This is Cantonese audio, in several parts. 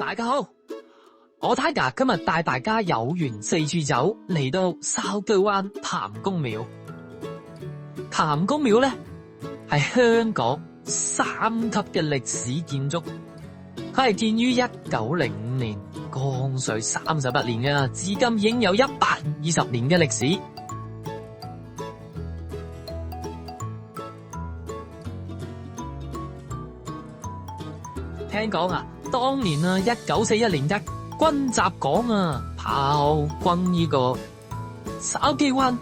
大家好，我睇噶今日帶大家有緣四處走，嚟到筲箕灣譚公廟。譚公廟咧係香港3級嘅歷史建築，佢係建於1905年，光緒31年嘅，至今已經有120年嘅歷史。聽講啊，當年啊1941年日軍襲港啊，炮轟呢個筲箕灣，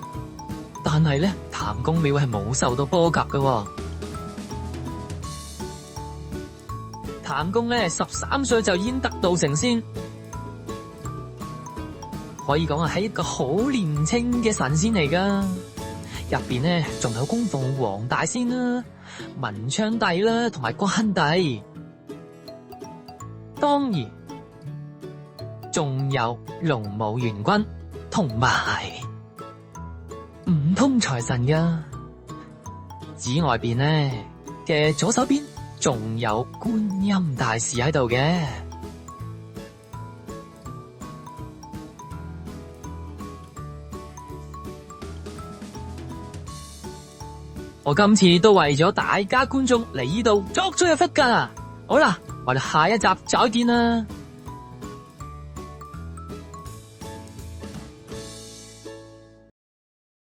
但係咧譚公廟係冇受到波及嘅。譚公咧13歲就已經得道成仙，可以講啊係一個好年輕嘅神仙嚟噶。入邊咧仲有供奉黃大仙啦、文昌帝啦同埋關帝。當然，仲有龍武元君同埋五通財神噶。寺外邊呢嘅左手邊仲有觀音大士喺度嘅。我今次都為咗大家觀眾嚟呢度作咗一忽噶。好啦，我哋下一集再見啦。